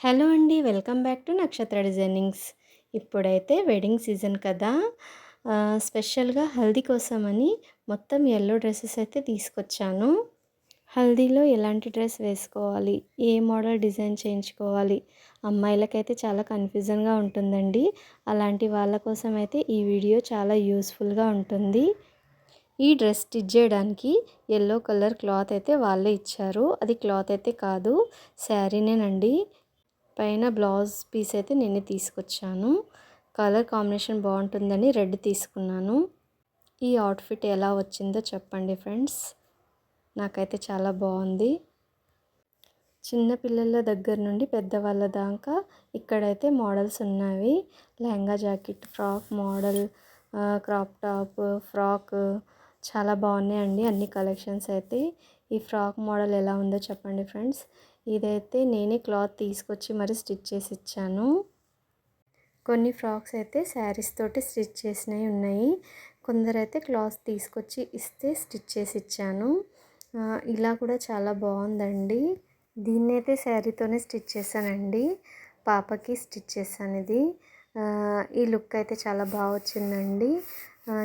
Hello అండి. Welcome back to నక్షత్ర designings. ఇప్పుడైతే వెడ్డింగ్ సీజన్ కదా! స్పెషల్‌గా హల్దీ కోసమని మొత్తం యెల్లో డ్రెసెస్ అయితే తీసుకొచ్చాను. హల్దీలో ఎలాంటి డ్రెస్ వేసుకోవాలి? ఏ మోడల్ డిజైన్ చేయించుకోవాలి? అమ్మాయిలకైతే చాలా కన్‌ఫ్యూజన్‌గా ఉంటుందండి. అలాంటి వాళ్ళ కోసం అయితే ఈ వీడియో చాలా యూజ్‌ఫుల్‌గా ఉంటుంది. ఈ డ్రెస్ స్టిచ్ చేయడానికి యెల్లో కలర్ క్లాత్ అయితే వాళ్ళే ఇచ్చారు. అది క్లాత్ అయితే కాదు, శారీనేనండి. పైన బ్లౌజ్ పీస్ అయితే నేనే తీసుకొచ్చాను. కలర్ కాంబినేషన్ బాగుంటుందని రెడ్ తీసుకున్నాను. ఈ అవుట్ఫిట్ ఎలా వచ్చిందో చెప్పండి ఫ్రెండ్స్. నాకైతే చాలా బాగుంది. చిన్న పిల్లల దగ్గర నుండి పెద్దవాళ్ళ దాకా ఇక్కడైతే మోడల్స్ ఉన్నవి. Lehenga jacket, frock model, crop top, frock చాలా బాగున్నాయండి అన్ని కలెక్షన్స్ అయితే. ఈ ఫ్రాక్ మోడల్ ఎలా ఉందో చెప్పండి ఫ్రెండ్స్. ఇదైతే నేనే క్లాత్ తీసుకొచ్చి మరి స్టిచ్ చేసి ఇచ్చాను. కొన్ని ఫ్రాక్స్ అయితే శారీస్ తోటి స్టిచ్ చేసినవి ఉన్నాయి. కొందరైతే క్లాత్ తీసుకొచ్చి ఇస్తే స్టిచ్ చేసి ఇచ్చాను. ఇలా కూడా చాలా బాగుందండి. దీన్నైతే శారీతోనే స్టిచ్ చేశానండి. పాపకి స్టిచ్ చేశాను ఇది. ఈ లుక్ అయితే చాలా బాగా వచ్చిందండి.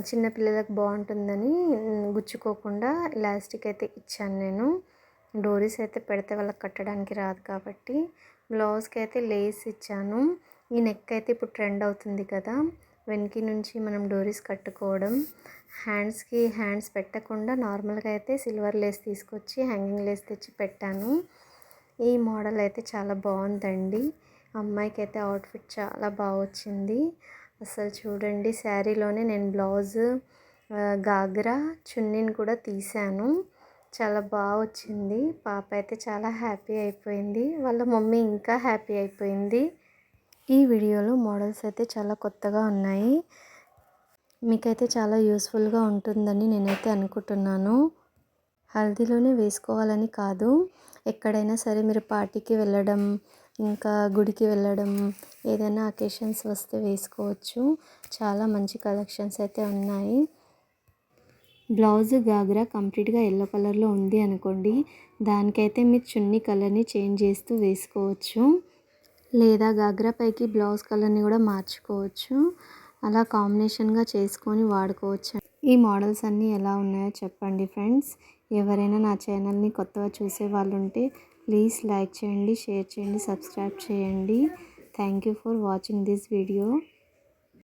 చిన్నపిల్లలకు బాగుంటుందని గుచ్చుకోకుండా ఎలాస్టిక్ అయితే ఇచ్చాను నేను. డోరీస్ అయితే పెడితే వాళ్ళకి కట్టడానికి రాదు కాబట్టి. బ్లౌజ్కి అయితే లేస్ ఇచ్చాను. ఈ నెక్ అయితే ఇప్పుడు ట్రెండ్ అవుతుంది కదా, వెనక నుంచి మనం డోరీస్ కట్టుకోవడం. హ్యాండ్స్ పెట్టకుండా నార్మల్గా అయితే సిల్వర్ లేస్ తీసుకొచ్చి హ్యాంగింగ్ లేస్ తెచ్చి పెట్టాను. ఈ మోడల్ అయితే చాలా బాగుందండి. అమ్మాయికి అయితే అవుట్ఫిట్ చాలా బాగా వచ్చింది. అసలు చూడండి, శారీలోనే నేను బ్లౌజ్, గాగ్రా, చున్నీని కూడా తీసాను. చాలా బాగా వచ్చింది. పాప అయితే చాలా హ్యాపీ అయిపోయింది. వాళ్ళ మమ్మీ ఇంకా హ్యాపీ అయిపోయింది. ఈ వీడియోలో మోడల్స్ అయితే చాలా కొత్తగా ఉన్నాయి. మీకైతే చాలా యూస్ఫుల్గా ఉంటుందని నేనైతే అనుకుంటున్నాను. హల్దీలోనే వేసుకోవాలని కాదు, ఎక్కడైనా సరే మీరు పార్టీకి వెళ్ళడం, ఇంకా గుడికి వెళ్ళడం, ఏదైనా అకేషన్స్ వస్తే వేసుకోవచ్చు. చాలా మంచి కలెక్షన్స్ అయితే ఉన్నాయి. బ్లౌజ్ గాగ్రా కంప్లీట్గా ఎల్లో కలర్లో ఉంది అనుకోండి, దానికైతే మీరు చున్నీ కలర్ని చేంజ్ చేస్తూ వేసుకోవచ్చు. లేదా గాగ్రా పైకి బ్లౌజ్ కలర్ని కూడా మార్చుకోవచ్చు. అలా కాంబినేషన్గా చేసుకొని వాడుకోవచ్చు. ఈ మోడల్స్ అన్నీ ఎలా ఉన్నాయో చెప్పండి ఫ్రెండ్స్. ఎవరైనా నా ఛానల్ని కొత్తగా చూసే వాళ్ళు ఉంటే ప్లీజ్ లైక్ చేయండి, షేర్ చేయండి, సబ్స్క్రైబ్ చేయండి. Thank you for watching this video.